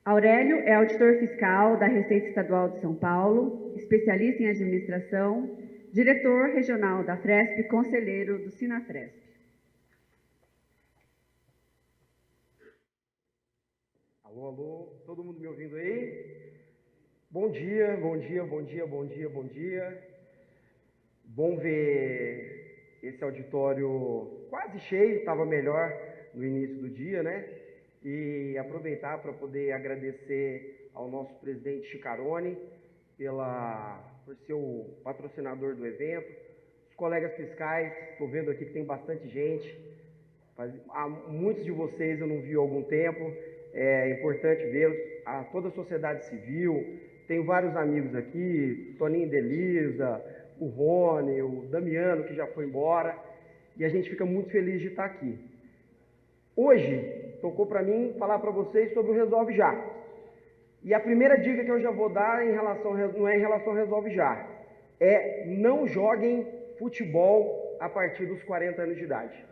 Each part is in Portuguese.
Aurélio é auditor fiscal da Receita Estadual de São Paulo, especialista em administração, diretor regional da Fresp e conselheiro do Sinafresp. Alô, alô, todo mundo me ouvindo aí? Bom dia, bom dia, bom dia, bom dia, bom dia. Bom ver esse auditório quase cheio, estava melhor no início do dia, né? E aproveitar para poder agradecer ao nosso presidente Chicarone por ser o patrocinador do evento, os colegas fiscais, estou vendo aqui que tem bastante gente, muitos de vocês eu não vi há algum tempo, é importante vê-los, a toda a sociedade civil, tenho vários amigos aqui, Toninho Delisa, o Rony, o Damiano, que já foi embora, e a gente fica muito feliz de estar aqui. Hoje, tocou para mim falar para vocês sobre o Resolve Já. E a primeira dica que eu já vou dar não é em relação ao Resolve Já, é não joguem futebol a partir dos 40 anos de idade.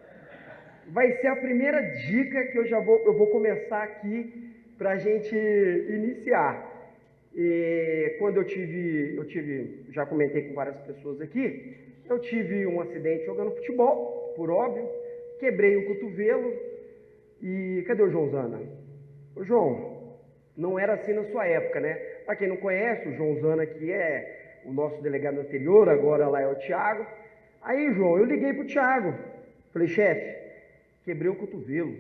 Vai ser a primeira dica que eu vou começar aqui para a gente iniciar. E quando já comentei com várias pessoas aqui, eu tive um acidente jogando futebol, por óbvio, quebrei o cotovelo e cadê o João Zana? O João, não era assim na sua época, né? Para quem não conhece, o João Zana aqui é o nosso delegado anterior, agora lá é o Thiago. Aí, João, eu liguei pro Thiago, falei, chefe, quebrei o cotovelo,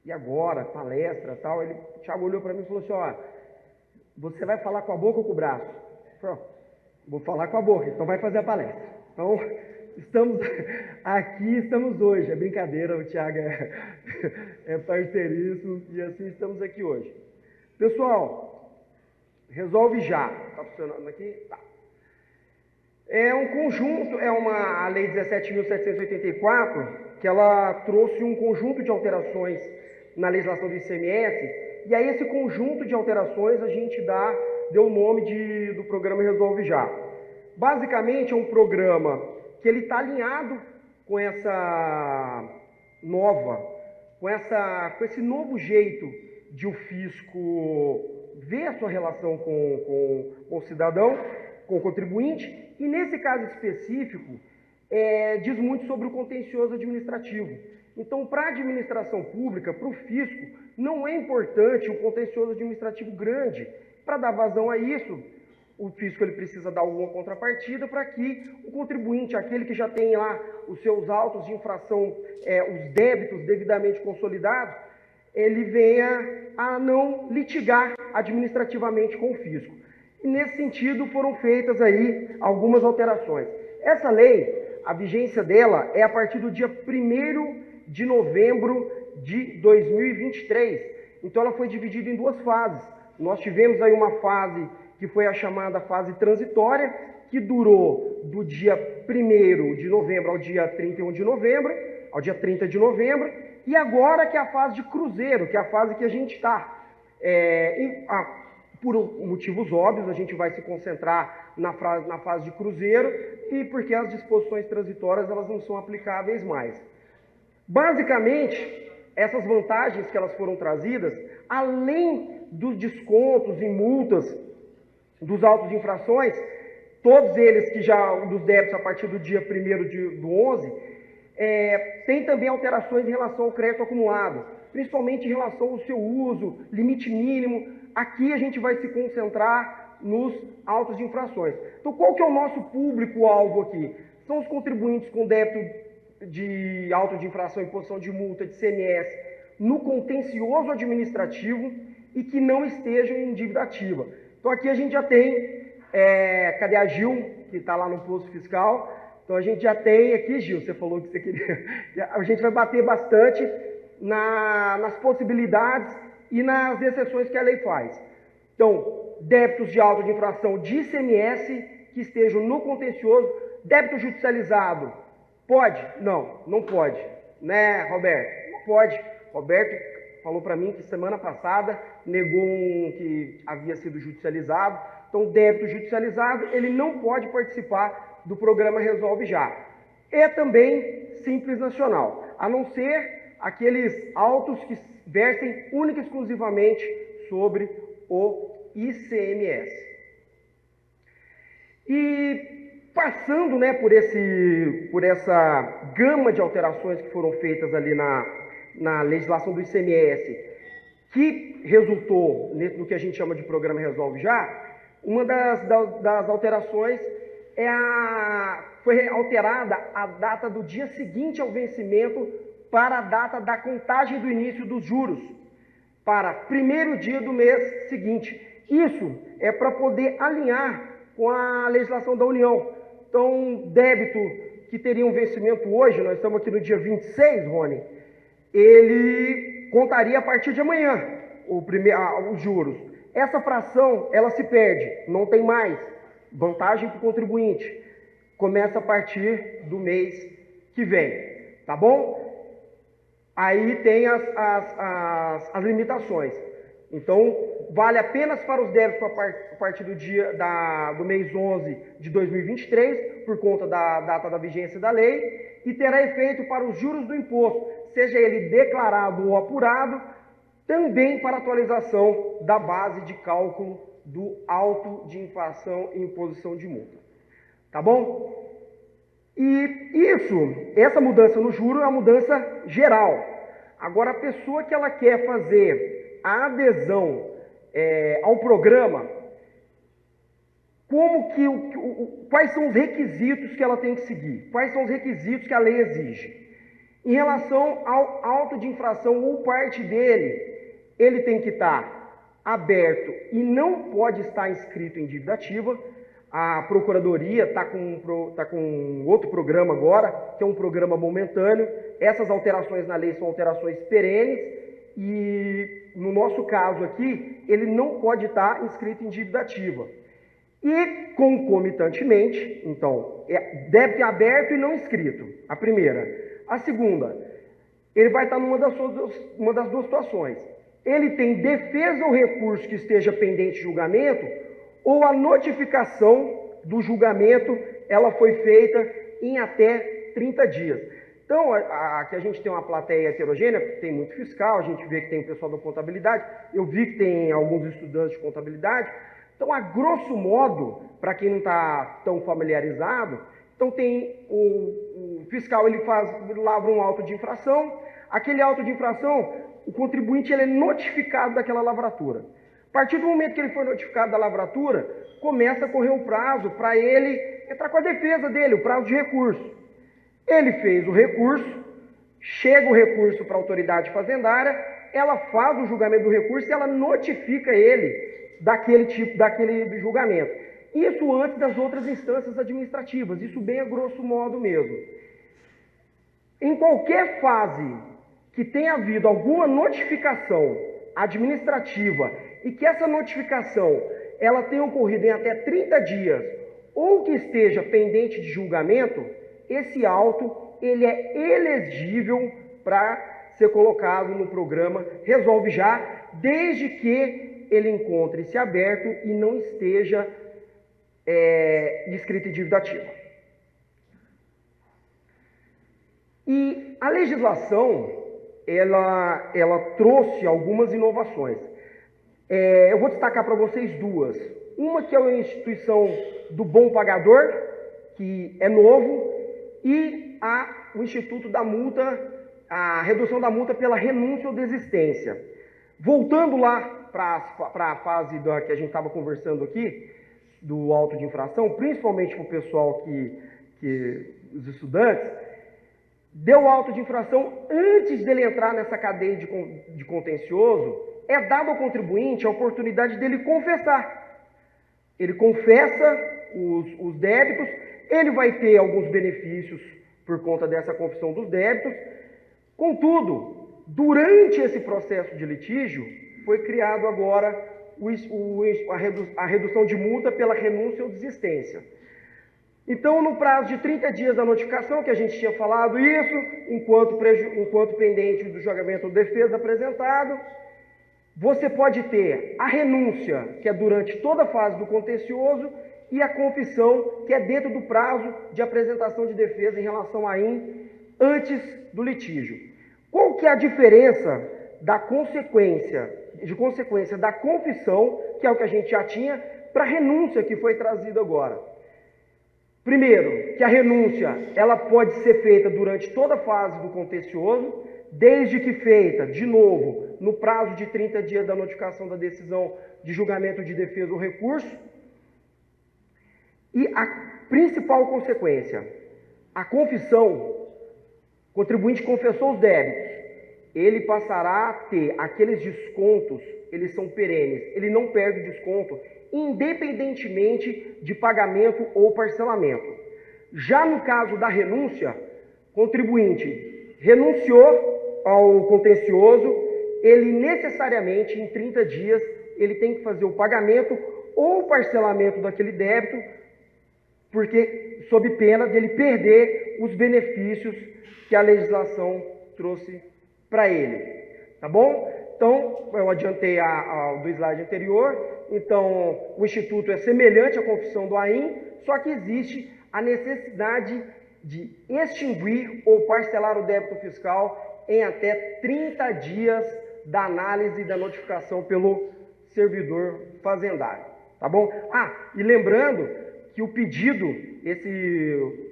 e agora, palestra e tal, o Thiago olhou para mim e falou assim, ó, você vai falar com a boca ou com o braço? Eu falei, ó, vou falar com a boca, então vai fazer a palestra. Então, estamos hoje, é brincadeira, o Thiago é parceiríssimo, e assim estamos aqui hoje. Pessoal, Resolve Já, tá funcionando aqui? Tá. É um conjunto, a Lei 17.784, que ela trouxe um conjunto de alterações na legislação do ICMS, e a esse conjunto de alterações a gente deu o nome do programa Resolve Já. Basicamente é um programa que ele está alinhado com com esse novo jeito de o fisco ver a sua relação com o cidadão, com o contribuinte, e nesse caso específico, diz muito sobre o contencioso administrativo. Então, para a administração pública, para o fisco, não é importante um contencioso administrativo grande. Para dar vazão a isso, o fisco ele precisa dar alguma contrapartida para que o contribuinte, aquele que já tem lá os seus autos de infração, os débitos devidamente consolidados, ele venha a não litigar administrativamente com o fisco. E nesse sentido foram feitas aí algumas alterações. Essa lei, a vigência dela é a partir do dia 1º de novembro de 2023. Então ela foi dividida em duas fases. Nós tivemos aí uma fase que foi a chamada fase transitória, que durou do dia 1º de novembro ao dia 31 de novembro, ao dia 30 de novembro, e agora que é a fase de cruzeiro, que é a fase que a gente está. Por motivos óbvios, a gente vai se concentrar na fase de cruzeiro, e porque as disposições transitórias elas não são aplicáveis mais. Basicamente, essas vantagens que elas foram trazidas, além dos descontos e multas dos autos de infrações, todos eles que dos débitos a partir do dia 1º do 11, tem também alterações em relação ao crédito acumulado, principalmente em relação ao seu uso, limite mínimo. Aqui a gente vai se concentrar nos autos de infrações. Então, qual que é o nosso público-alvo aqui? São os contribuintes com débito de auto de infração, imposição de multa, de CMS, no contencioso administrativo e que não estejam em dívida ativa. Então, aqui a gente já tem, cadê a Gil, que está lá no posto fiscal? Então, a gente já tem aqui, Gil, você falou que você queria... A gente vai bater bastante nas possibilidades e nas exceções que a lei faz. Então, débitos de auto de infração de ICMS que estejam no contencioso, débito judicializado, pode? Não, não pode. Né, Roberto? Não pode. Roberto falou para mim que semana passada negou um que havia sido judicializado. Então, débito judicializado, ele não pode participar do programa Resolve Já. E também Simples Nacional, a não ser aqueles autos que versem única e exclusivamente sobre o ICMS. E passando, né, por essa gama de alterações que foram feitas ali na legislação do ICMS, que resultou no que a gente chama de Programa Resolve Já, uma das alterações foi alterada a data do dia seguinte ao vencimento para a data da contagem do início dos juros, para primeiro dia do mês seguinte. Isso é para poder alinhar com a legislação da União. Então, débito que teria um vencimento hoje, nós estamos aqui no dia 26, Rony, ele contaria a partir de amanhã os juros. Essa fração, ela se perde, não tem mais vantagem para o contribuinte. Começa a partir do mês que vem, tá bom? Aí tem as limitações. Então, vale apenas para os débitos a partir do mês 11 de 2023, por conta da data da vigência da lei, e terá efeito para os juros do imposto, seja ele declarado ou apurado, também para atualização da base de cálculo do auto de infração e imposição de multa. Tá bom? E essa mudança no juro é uma mudança geral. Agora, a pessoa que ela quer fazer a adesão ao programa, quais são os requisitos que ela tem que seguir? Quais são os requisitos que a lei exige? Em relação ao auto de infração ou parte dele, ele tem que estar aberto e não pode estar inscrito em dívida ativa. A Procuradoria está com outro programa agora, que é um programa momentâneo. Essas alterações na lei são alterações perenes e, no nosso caso aqui, ele não pode estar inscrito em dívida ativa. E, concomitantemente, então, deve ter aberto e não inscrito, a primeira. A segunda, ele vai estar numa das duas situações. Ele tem defesa ou recurso que esteja pendente de julgamento, ou a notificação do julgamento, ela foi feita em até 30 dias. Então, aqui a gente tem uma plateia heterogênea, tem muito fiscal, a gente vê que tem o pessoal da contabilidade, eu vi que tem alguns estudantes de contabilidade. Então, a grosso modo, para quem não está tão familiarizado, então tem o fiscal, ele lavra um auto de infração, aquele auto de infração, o contribuinte ele é notificado daquela lavratura. A partir do momento que ele foi notificado da lavratura, começa a correr o prazo para ele entrar com a defesa dele, o prazo de recurso. Ele fez o recurso, chega o recurso para a autoridade fazendária, ela faz o julgamento do recurso e ela notifica ele daquele julgamento. Isso antes das outras instâncias administrativas, isso bem a grosso modo mesmo. Em qualquer fase que tenha havido alguma notificação administrativa e que essa notificação ela tenha ocorrido em até 30 dias ou que esteja pendente de julgamento, esse auto ele é elegível para ser colocado no programa Resolve Já, desde que ele encontre-se aberto e não esteja inscrito em dívida ativa. E a legislação ela trouxe algumas inovações. Eu vou destacar para vocês duas. Uma que é a instituição do bom pagador, que é novo, e o Instituto da Multa, a redução da multa pela renúncia ou desistência. Voltando lá para a fase que a gente estava conversando aqui, do auto de infração, principalmente para o pessoal os estudantes, deu auto de infração antes dele entrar nessa cadeia de contencioso, é dado ao contribuinte a oportunidade dele confessar. Ele confessa os débitos, ele vai ter alguns benefícios por conta dessa confissão dos débitos. Contudo, durante esse processo de litígio, foi criado agora a redução de multa pela renúncia ou desistência. Então, no prazo de 30 dias da notificação, que a gente tinha falado isso, enquanto pendente do julgamento ou defesa apresentado, você pode ter a renúncia, que é durante toda a fase do contencioso, e a confissão, que é dentro do prazo de apresentação de defesa em relação à IN, antes do litígio. Qual que é a diferença de consequência da confissão, que é o que a gente já tinha, para a renúncia que foi trazida agora. Primeiro, que a renúncia ela pode ser feita durante toda a fase do contencioso, desde que feita, de novo, no prazo de 30 dias da notificação da decisão de julgamento de defesa ou recurso. E a principal consequência, a confissão, o contribuinte confessou os débitos, ele passará a ter aqueles descontos, eles são perenes, ele não perde o desconto, independentemente de pagamento ou parcelamento. Já no caso da renúncia, contribuinte renunciou ao contencioso, ele necessariamente, em 30 dias, ele tem que fazer o pagamento ou parcelamento daquele débito, porque sob pena de ele perder os benefícios que a legislação trouxe para ele. Tá bom? Então, eu adiantei do slide anterior, então o Instituto é semelhante à confissão do AIM, só que existe a necessidade de extinguir ou parcelar o débito fiscal em até 30 dias da análise da notificação pelo servidor fazendário. Tá bom? E lembrando que o pedido,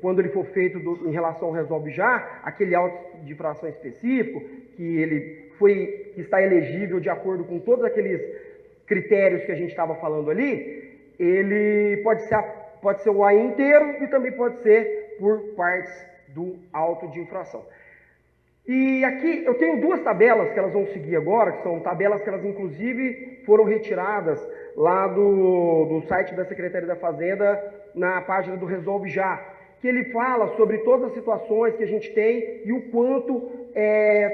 quando ele for feito em relação ao resolve já, aquele auto de infração específico, que está elegível de acordo com todos aqueles critérios que a gente estava falando ali, ele pode ser o AI inteiro e também pode ser por partes do auto de infração. E aqui eu tenho duas tabelas que elas vão seguir agora, que são tabelas que elas inclusive foram retiradas lá do site da Secretaria da Fazenda, na página do Resolve Já, que ele fala sobre todas as situações que a gente tem e o quanto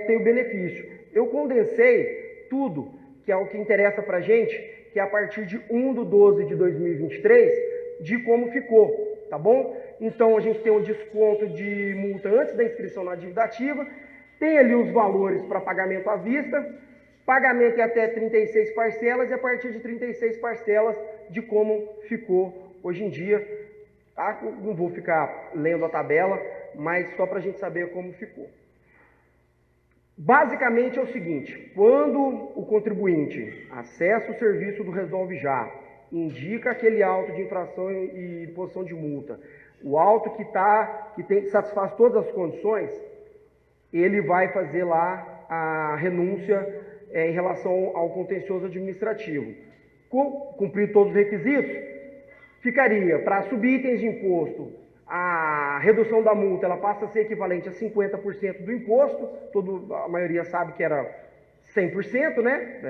tem o benefício. Eu condensei tudo, que é o que interessa para a gente, que é a partir de 1/12/2023, de como ficou, tá bom? Então a gente tem um desconto de multa antes da inscrição na dívida ativa, tem ali os valores para pagamento à vista, pagamento em até 36 parcelas e a partir de 36 parcelas de como ficou hoje em dia. Tá? Não vou ficar lendo a tabela, mas só para a gente saber como ficou. Basicamente é o seguinte, quando o contribuinte acessa o serviço do Resolve Já, indica aquele auto de infração e imposição de multa, o auto que satisfaz todas as condições, ele vai fazer lá a renúncia em relação ao contencioso administrativo. Cumprir todos os requisitos, ficaria para subitens de imposto, a redução da multa ela passa a ser equivalente a 50% do imposto, a maioria sabe que era 100%, né,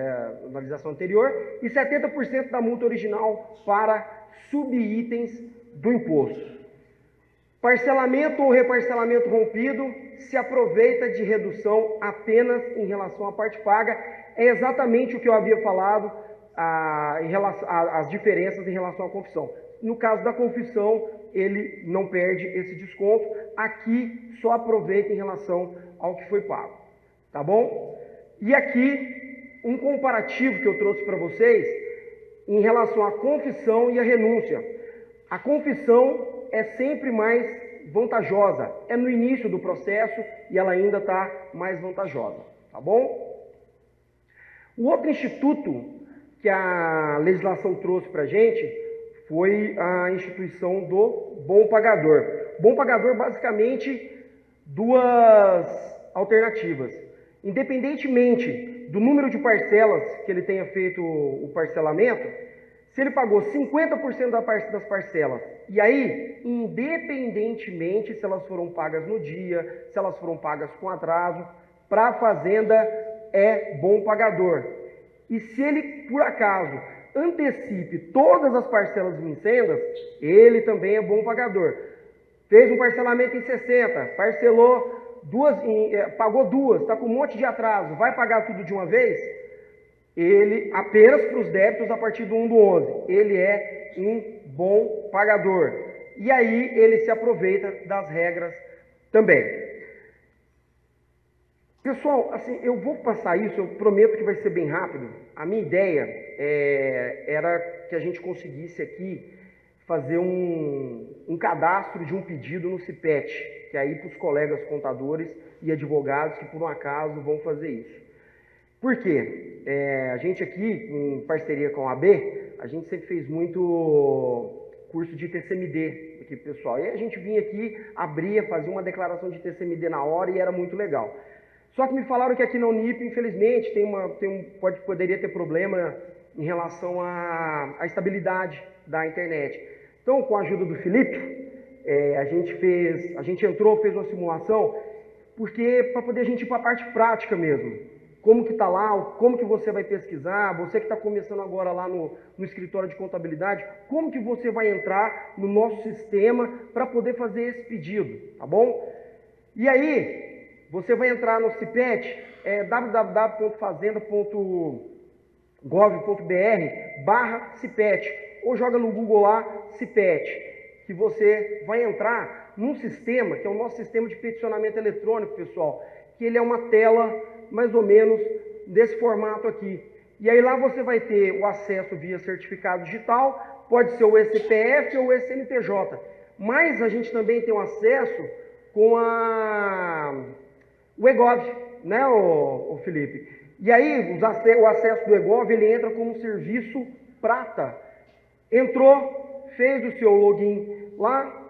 na legislação anterior, e 70% da multa original para subitens do imposto. Parcelamento ou reparcelamento rompido se aproveita de redução apenas em relação à parte paga. É exatamente o que eu havia falado em relação às diferenças em relação à confissão. No caso da confissão, ele não perde esse desconto. Aqui só aproveita em relação ao que foi pago. Tá bom? E aqui um comparativo que eu trouxe para vocês em relação à confissão e à renúncia. A confissão é sempre mais vantajosa, é no início do processo e ela ainda está mais vantajosa, tá bom? O outro instituto que a legislação trouxe para a gente foi a instituição do bom pagador. Bom pagador, basicamente, duas alternativas. Independentemente do número de parcelas que ele tenha feito o parcelamento, se ele pagou 50% das parcelas, e aí, independentemente se elas foram pagas no dia, se elas foram pagas com atraso, para a fazenda é bom pagador. E se ele, por acaso, antecipe todas as parcelas vincendas, ele também é bom pagador. Fez um parcelamento em 60, parcelou pagou duas, está com um monte de atraso, vai pagar tudo de uma vez? Ele, apenas para os débitos a partir do 1/11, ele é um bom pagador. E aí ele se aproveita das regras também. Pessoal, assim, eu vou passar isso, eu prometo que vai ser bem rápido. A minha ideia era que a gente conseguisse aqui fazer um cadastro de um pedido no CIPET, que é aí para os colegas contadores e advogados que por um acaso vão fazer isso. Por quê? A gente aqui, em parceria com a AB, a gente sempre fez muito curso de TCMD aqui, pessoal. E a gente vinha aqui, abria, fazia uma declaração de TCMD na hora e era muito legal. Só que me falaram que aqui na Unip, infelizmente, poderia ter problema em relação à estabilidade da internet. Então, com a ajuda do Felipe, a gente entrou, fez uma simulação, porque para poder a gente ir para a parte prática mesmo. Como que está lá, como que você vai pesquisar, você que está começando agora lá no escritório de contabilidade, como que você vai entrar no nosso sistema para poder fazer esse pedido, tá bom? E aí, você vai entrar no CIPET, www.fazenda.gov.br/CIPET, ou joga no Google lá, CIPET, que você vai entrar num sistema, que é o nosso sistema de peticionamento eletrônico, pessoal, que ele é uma tela mais ou menos desse formato aqui. E aí lá você vai ter o acesso via certificado digital, pode ser o ECPF ou o CNPJ, mas a gente também tem um acesso com o EGOV, né, o Felipe? E aí o acesso do EGOV, ele entra como serviço prata. Entrou, fez o seu login lá,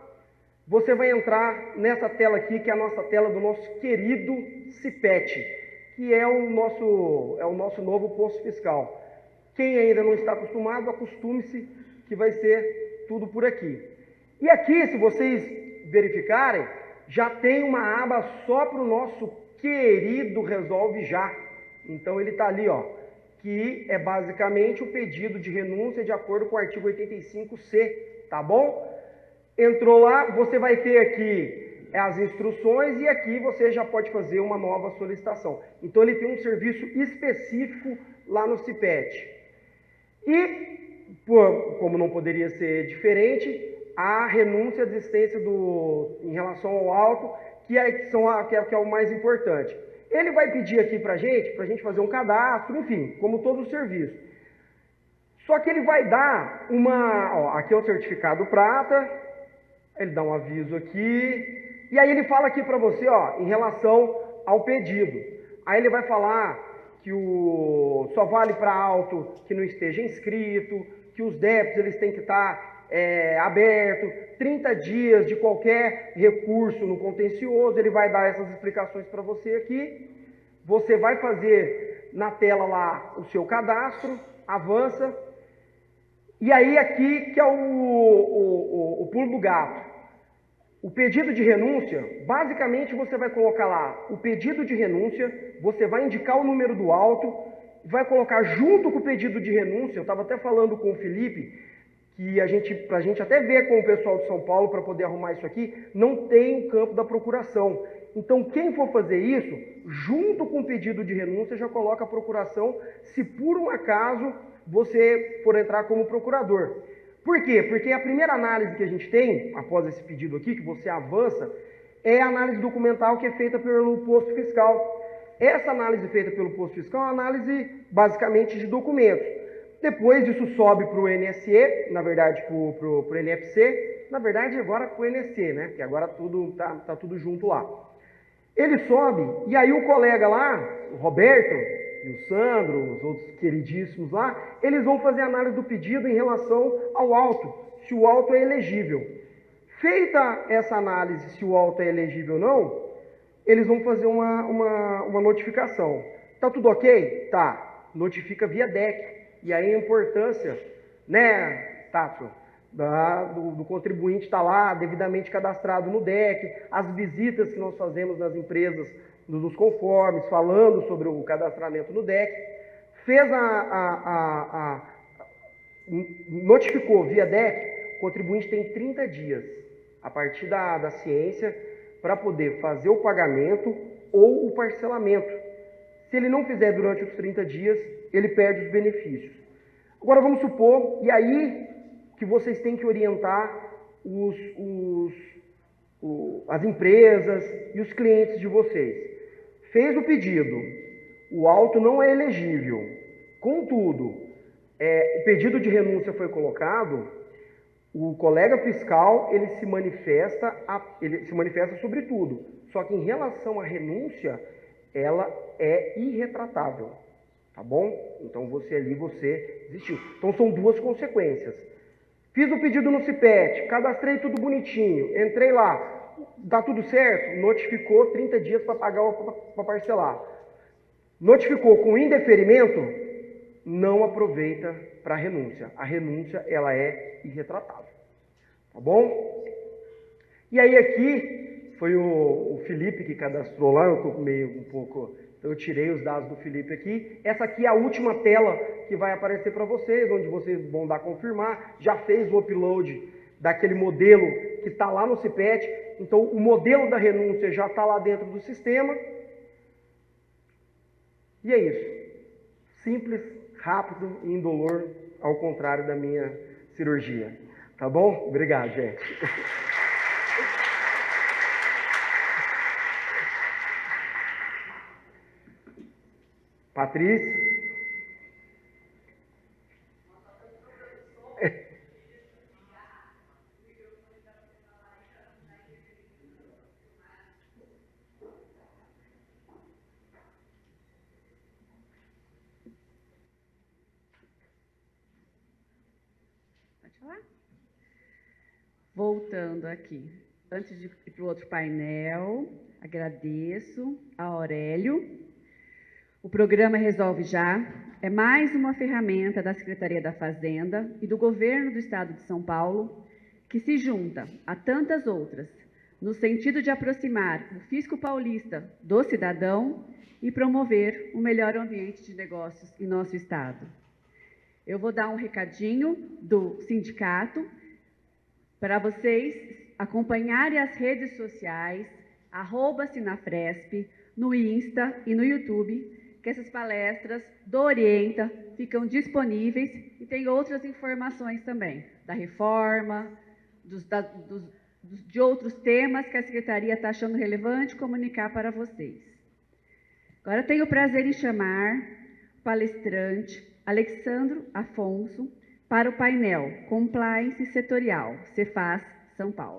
você vai entrar nessa tela aqui, que é a nossa tela do nosso querido CIPET, que é o nosso novo posto fiscal. Quem ainda não está acostumado, acostume-se que vai ser tudo por aqui. E aqui, se vocês verificarem, já tem uma aba só para o nosso querido Resolve Já. Então ele está ali, ó, que é basicamente o pedido de renúncia de acordo com o artigo 85C, tá bom? Entrou lá, você vai ter aqui as instruções e aqui você já pode fazer uma nova solicitação. Então ele tem um serviço específico lá no CIPET. E, como não poderia ser diferente, a renúncia à desistência em relação ao auto, que é o mais importante. Ele vai pedir aqui para a gente fazer um cadastro, enfim, como todo o serviço. Só que ele vai dar aqui é o certificado prata, ele dá um aviso aqui, e aí ele fala aqui para você, ó, em relação ao pedido. Aí ele vai falar que só vale para auto que não esteja inscrito, que os débitos eles têm que estar aberto, 30 dias de qualquer recurso no contencioso, ele vai dar essas explicações para você aqui. Você vai fazer na tela lá o seu cadastro, avança, e aí aqui que é o pulo do gato. O pedido de renúncia, basicamente você vai colocar lá o pedido de renúncia, você vai indicar o número do auto, vai colocar junto com o pedido de renúncia, eu estava até falando com o Felipe, que para a gente até ver com o pessoal de São Paulo para poder arrumar isso aqui, não tem o campo da procuração. Então quem for fazer isso, junto com o pedido de renúncia, já coloca a procuração, se por um acaso você for entrar como procurador. Por quê? Porque a primeira análise que a gente tem, após esse pedido aqui, que você avança, é a análise documental que é feita pelo posto fiscal. Essa análise feita pelo posto fiscal é uma análise basicamente de documentos. Depois isso sobe para o NSE, na verdade para o NFC, na verdade agora para o NSE, né? Porque agora tá tudo junto lá. Ele sobe, e aí o colega lá, o Roberto, e o Sandro, os outros queridíssimos lá, eles vão fazer a análise do pedido em relação ao auto, se o auto é elegível. Feita essa análise, se o auto é elegível ou não, eles vão fazer uma notificação. Tá tudo ok? Tá. Notifica via DEC. E aí a importância, né, Tato, do contribuinte estar lá, devidamente cadastrado no DEC, as visitas que nós fazemos nas empresas, nos conformes, falando sobre o cadastramento no DEC, fez notificou via DEC, o contribuinte tem 30 dias, a partir da ciência, para poder fazer o pagamento ou o parcelamento. Se ele não fizer durante os 30 dias, ele perde os benefícios. Agora vamos supor, e aí que vocês têm que orientar as empresas e os clientes de vocês. Fez o pedido, o auto não é elegível, contudo, o pedido de renúncia foi colocado, o colega fiscal ele se manifesta sobre tudo, só que em relação à renúncia, ela é irretratável. tá bom? Então você desistiu. Então são duas consequências. Fiz o pedido no CIPET, cadastrei tudo bonitinho, entrei lá, dá tudo certo? Notificou 30 dias para pagar ou para parcelar. Notificou com indeferimento, não aproveita para a renúncia. A renúncia, ela é irretratável, tá bom? E aí aqui foi o Felipe que cadastrou lá, eu estou meio um pouco... Eu tirei os dados do Felipe aqui. Essa aqui é a última tela que vai aparecer para vocês, onde vocês vão dar confirmar. Já fez o upload daquele modelo que está lá no CIPET. Então, o modelo da renúncia já está lá dentro do sistema. E é isso. Simples, rápido e indolor, ao contrário da minha cirurgia. Tá bom? Obrigado, gente. Patrícia. Pode falar? Voltando aqui. Antes de ir para o outro painel, agradeço a Aurélio. O programa Resolve Já é mais uma ferramenta da Secretaria da Fazenda e do Governo do Estado de São Paulo, que se junta a tantas outras, no sentido de aproximar o fisco paulista do cidadão e promover um melhor ambiente de negócios em nosso Estado. Eu vou dar um recadinho do sindicato para vocês acompanharem as redes sociais, @Sinafresp, no Insta e no YouTube, que essas palestras do Orienta ficam disponíveis e tem outras informações também, da reforma, de outros temas que a Secretaria está achando relevante comunicar para vocês. Agora tenho o prazer em chamar o palestrante Alexandro Afonso para o painel Compliance Setorial, Cefaz, São Paulo.